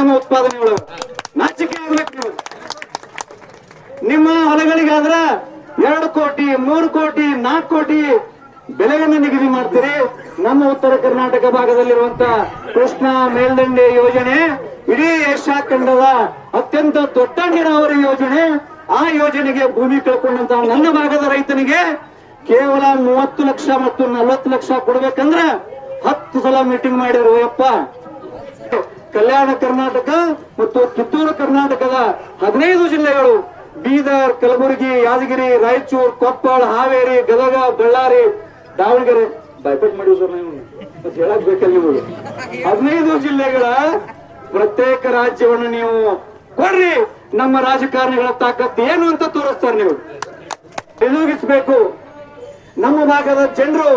ನಮ್ಮ ಉತ್ಪಾದನೆಗಳು. ನಾಚಿಕೆ ಆಗ್ಬೇಕು ನೀವು. ನಿಮ್ಮ ಹೊಲಗಳಿಗಾದ್ರ 2 ಕೋಟಿ 3 ಕೋಟಿ 4 ಕೋಟಿ ಬೆಲೆಯನ್ನು ನಿಗದಿ ಮಾಡ್ತೀರಿ. ನಮ್ಮ ಉತ್ತರ ಕರ್ನಾಟಕ ಭಾಗದಲ್ಲಿರುವಂತ ಕೃಷ್ಣಾ ಮೇಲ್ದಂಡೆ ಯೋಜನೆ ಇಡೀ ಏಷ್ಯಾ ಖಂಡದ ಅತ್ಯಂತ ದೊಡ್ಡ ನೀರಾವರಿ ಯೋಜನೆ. ಆ ಯೋಜನೆಗೆ ಭೂಮಿ ಕಳ್ಕೊಂಡಂತ ನನ್ನ ಭಾಗದ ರೈತನಿಗೆ ಕೇವಲ 30 ಲಕ್ಷ ಮತ್ತು 40 ಲಕ್ಷ ಕೊಡ್ಬೇಕಂದ್ರ 10 ಸಲ ಮೀಟಿಂಗ್ ಮಾಡಿರು. ಯಪ್ಪ, ಕಲ್ಯಾಣ ಕರ್ನಾಟಕ ಮತ್ತು ಕಿತ್ತೂರು ಕರ್ನಾಟಕದ 15 ಜಿಲ್ಲೆಗಳು ಬೀದರ್, ಕಲಬುರಗಿ, ಯಾದಗಿರಿ, ರಾಯಚೂರು, ಕೊಪ್ಪಳ, ಹಾವೇರಿ, ಗದಗ, ಬಳ್ಳಾರಿ, ದಾವಣಗೆರೆ ಬೈಪಟ್ ಮಾಡಿದ್ರು ಹೇಳಕ್ ಬೇಕಲ್ಲ ನೀವು. 15 ಜಿಲ್ಲೆಗಳ ಪ್ರತ್ಯೇಕ ರಾಜ್ಯವನ್ನು ನೀವು ಕೊಡ್ರಿ. ನಮ್ಮ ರಾಜಕಾರಣಿಗಳ ತಾಕತ್ತು ಏನು ಅಂತ ತೋರಿಸ್ತಾರೆ. ನೀವು ಎದುಗಿಸಬೇಕು. ನಮ್ಮ ಭಾಗದ ಜನರು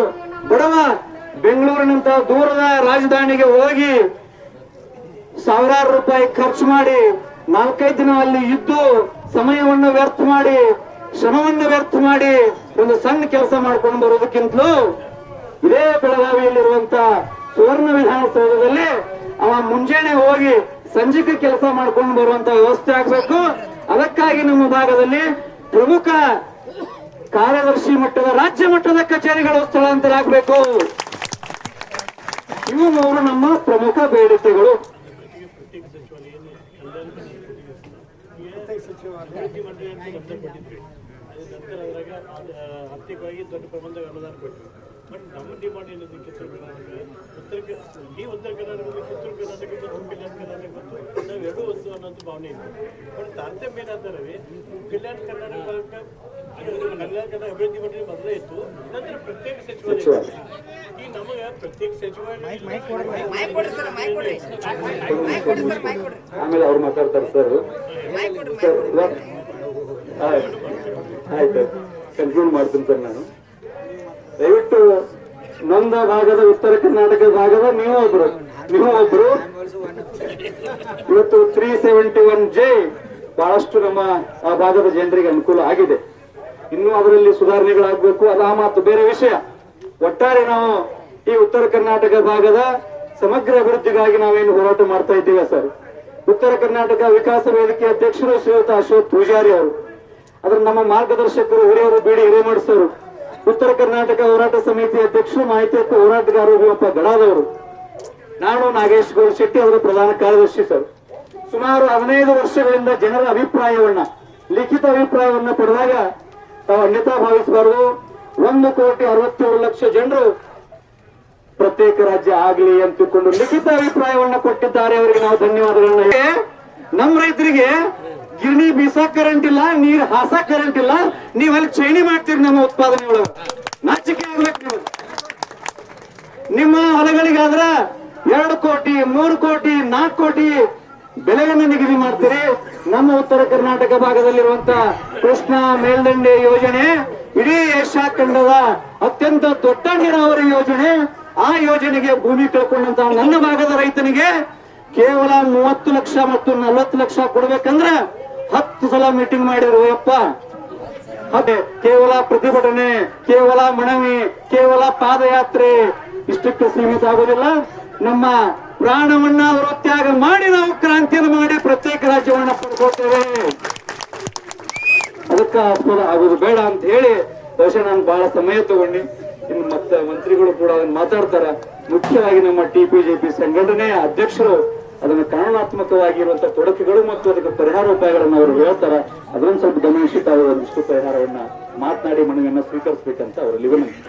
ಬಡವ ಬೆಂಗಳೂರಿನಂತ ದೂರದ ರಾಜಧಾನಿಗೆ ಹೋಗಿ ಸಾವಿರಾರು ರೂಪಾಯಿ ಖರ್ಚು ಮಾಡಿ 4-5 ದಿನ ಅಲ್ಲಿ ಇದ್ದು ಸಮಯವನ್ನು ವ್ಯರ್ಥ ಮಾಡಿ ಶ್ರಮವನ್ನು ವ್ಯರ್ಥ ಮಾಡಿ ಒಂದು ಸಣ್ಣ ಕೆಲಸ ಮಾಡ್ಕೊಂಡು ಬರೋದಕ್ಕಿಂತಲೂ ಇದೇ ಬೆಳಗಾವಿಯಲ್ಲಿರುವಂತ ಸುವರ್ಣ ವಿಧಾನಸೌಧದಲ್ಲಿ ಅವ ಮುಂಜಾನೆ ಹೋಗಿ ಸಂಜೆಗೆ ಕೆಲಸ ಮಾಡ್ಕೊಂಡು ಬರುವಂತ ವ್ಯವಸ್ಥೆ ಆಗ್ಬೇಕು. ಅದಕ್ಕಾಗಿ ನಮ್ಮ ಭಾಗದಲ್ಲಿ ಪ್ರಮುಖ ಕಾರ್ಯದರ್ಶಿ ಮಟ್ಟದ ರಾಜ್ಯ ಮಟ್ಟದ ಕಚೇರಿಗಳು ಸ್ಥಳಾಂತರ ಆಗಬೇಕು. ಇವು 3 ನಮ್ಮ ಪ್ರಮುಖ ಬೇಡಿಕೆಗಳು. ನಂತರ ಅದ್ರಾಗ ಆರ್ಥಿಕವಾಗಿ ದೊಡ್ಡ ಪ್ರಮಾಣದಾಗ ಅನುದಾನ ಕೊಟ್ಟರು. ಬಟ್ ನಮ್ಮ ಡಿಮಾಂಡ್ ಏನಿದೆ ಕಿತ್ತೂರು ಕರ್ನಾಟಕ ಉತ್ತರ ಕರ್ನಾಟಕ ಕಿತ್ತೂರು ಕರ್ನಾಟಕ ಮತ್ತು ಕಲ್ಯಾಣ ಕರ್ನಾಟಕ ಮತ್ತು ನಾವೆರಡೂ ಒಂದು ಅನ್ನೋದು ಭಾವನೆ ಇದೆ. ಬಟ್ ತಾರತಮ್ಯ ಏನಾದ್ರೆ ಕಲ್ಯಾಣ ಕರ್ನಾಟಕ ಅಭಿವೃದ್ಧಿ ಮಂಡಳಿ ಮೊದಲೇ ಇತ್ತು. ನಂತರ ಪ್ರತ್ಯೇಕ ಸಚಿವಾಲಯ ಈಗ ನಮಗೆ ಪ್ರತ್ಯೇಕ ಸಚಿವಾಲಯ ಆಮೇಲೆ ಅವ್ರು ಮಾತಾಡ್ತಾರೆ ಸರ್. ಆಯ್ತು, ಕನ್ಕ್ಲೂಡ್ ಮಾಡ್ತೀನಿ ಸರ್. ನಾನು ದಯವಿಟ್ಟು ನೊಂದ ಭಾಗದ ಉತ್ತರ ಕರ್ನಾಟಕ ಭಾಗದ ನೀವು ಒಬ್ರು ಇವತ್ತು 371J ಬಹಳಷ್ಟು ನಮ್ಮ ಆ ಭಾಗದ ಜನರಿಗೆ ಅನುಕೂಲ ಆಗಿದೆ. ಇನ್ನೂ ಅದರಲ್ಲಿ ಸುಧಾರಣೆಗಳಾಗಬೇಕು. ಅದು ಆ ಮಾತು ಬೇರೆ ವಿಷಯ. ಒಟ್ಟಾರೆ ನಾವು ಈ ಉತ್ತರ ಕರ್ನಾಟಕ ಭಾಗದ ಸಮಗ್ರ ಅಭಿವೃದ್ಧಿಗಾಗಿ ನಾವೇನು ಹೋರಾಟ ಮಾಡ್ತಾ ಇದ್ದೀವಿ ಸರ್. ಉತ್ತರ ಕರ್ನಾಟಕ ವಿಕಾಸ ವೇದಿಕೆ ಅಧ್ಯಕ್ಷರು ಶ್ರೀಯುತ ಅಶೋಕ್ ಪೂಜಾರಿ ಅವರು, ಅದರ ನಮ್ಮ ಮಾರ್ಗದರ್ಶಕರು ಹಿರಿಯರು ಬಿಡಿ ಹಿರೇಮಠಸರು, ಉತ್ತರ ಕರ್ನಾಟಕ ಹೋರಾಟ ಸಮಿತಿ ಅಧ್ಯಕ್ಷರು ಮಾಹಿತಿ ಹಕ್ಕು ಹೋರಾಟಗಾರರು ಗೋಪ ಗಡಾದವರು, ನಾನು ನಾಗೇಶ್ ಗೌಡ್ ಶೆಟ್ಟಿ ಅವರ ಪ್ರಧಾನ ಕಾರ್ಯದರ್ಶಿ ಸರ್. ಸುಮಾರು 15 ವರ್ಷಗಳಿಂದ ಜನರ ಅಭಿಪ್ರಾಯವನ್ನ ಲಿಖಿತ ಅಭಿಪ್ರಾಯವನ್ನ ಪಡೆದಾಗ ತಾವು ಅನ್ಯತಾ ಭಾವಿಸಬಾರದು. 1,67,00,000 ಜನರು ಪ್ರತ್ಯೇಕ ರಾಜ್ಯ ಆಗಲಿ ಅಂತ ತಿಳ್ಕೊಂಡು ಲಿಖಿತ ಅಭಿಪ್ರಾಯವನ್ನ ಕೊಟ್ಟಿದ್ದಾರೆ. ಅವರಿಗೆ ನಾವು ಧನ್ಯವಾದಗಳನ್ನ. ನಮ್ಮ ರೈತರಿಗೆ ಗಿರಣಿ ಬೀಸಾಕ್ ಕರೆಂಟ್ ಇಲ್ಲ, ನೀರ್ ಹಾಸಾಕ್ ಕರೆಂಟ್ ಇಲ್ಲ, ನೀವ್ ಅಲ್ಲಿ ಚೈನಿ ಮಾಡ್ತೀರಿ ನಮ್ಮ ಉತ್ಪಾದನೆಗಳು. ನಾಚಿಕೆ ಆಗ್ಬೇಕು ನೀವು. ನಿಮ್ಮ ಹೊಲಗಳಿಗಾದ್ರ 2 ಕೋಟಿ 3 ಕೋಟಿ 4 ಕೋಟಿ ಬೆಲೆಯನ್ನು ನಿಗದಿ ಮಾಡ್ತೀರಿ. ನಮ್ಮ ಉತ್ತರ ಕರ್ನಾಟಕ ಭಾಗದಲ್ಲಿರುವಂತ ಕೃಷ್ಣಾ ಮೇಲ್ದಂಡೆ ಯೋಜನೆ ಇಡೀ ಏಷ್ಯಾ ಖಂಡದ ಅತ್ಯಂತ ದೊಡ್ಡ ನೀರಾವರಿ ಯೋಜನೆ. ಆ ಯೋಜನೆಗೆ ಭೂಮಿ ಕಳ್ಕೊಂಡಂತ ನನ್ನ ಭಾಗದ ರೈತನಿಗೆ ಕೇವಲ 30 ಲಕ್ಷ ಮತ್ತು 40 ಲಕ್ಷ ಕೊಡ್ಬೇಕಂದ್ರ 10 ಸಲ ಮೀಟಿಂಗ್ ಮಾಡಿರು. ಯಪ್ಪ, ಅದೇ ಕೇವಲ ಪ್ರತಿಭಟನೆ, ಕೇವಲ ಮನವಿ, ಕೇವಲ ಪಾದಯಾತ್ರೆ ಇಷ್ಟಕ್ಕೆ ಸೀಮಿತ ಆಗೋದಿಲ್ಲ. ನಮ್ಮ ಪ್ರಾಣವನ್ನ ಅವರು ತ್ಯಾಗ ಮಾಡಿ ನಾವು ಕ್ರಾಂತಿಯನ್ನು ಮಾಡಿ ಪ್ರತ್ಯೇಕ ರಾಜ್ಯವನ್ನ ಪಡ್ಕೊಳ್ತೇವೆ. ಅದಕ್ಕೆ ಆಸ್ಪದ ಆಗೋದು ಬೇಡ ಅಂತ ಹೇಳಿ ಬಹುಶಃ ನಾನು ಬಹಳ ಸಮಯ ತಗೊಂಡು ಇನ್ನು ಮತ್ತೆ ಮಂತ್ರಿಗಳು ಕೂಡ ಅದನ್ನ ಮಾತಾಡ್ತಾರ. ಮುಖ್ಯವಾಗಿ ನಮ್ಮ TPJP ಸಂಘಟನೆಯ ಅಧ್ಯಕ್ಷರು ಅದನ್ನು ಕಾನೂನಾತ್ಮಕವಾಗಿರುವಂತಹ ತೊಡಕುಗಳು ಮತ್ತು ಅದಕ್ಕೆ ಪರಿಹಾರ ಉಪಾಯಗಳನ್ನು ಅವರು ಹೇಳ್ತಾರ. ಅದನ್ನು ಸ್ವಲ್ಪ ಗಮನಿಸಿ ತಾವು ಒಂದಿಷ್ಟು ಪರಿಹಾರವನ್ನ ಮಾತನಾಡಿ ಮನವಿಯನ್ನ ಸ್ವೀಕರಿಸಬೇಕಂತ ಅವರಲ್ಲಿ ವಿನಂತಿ.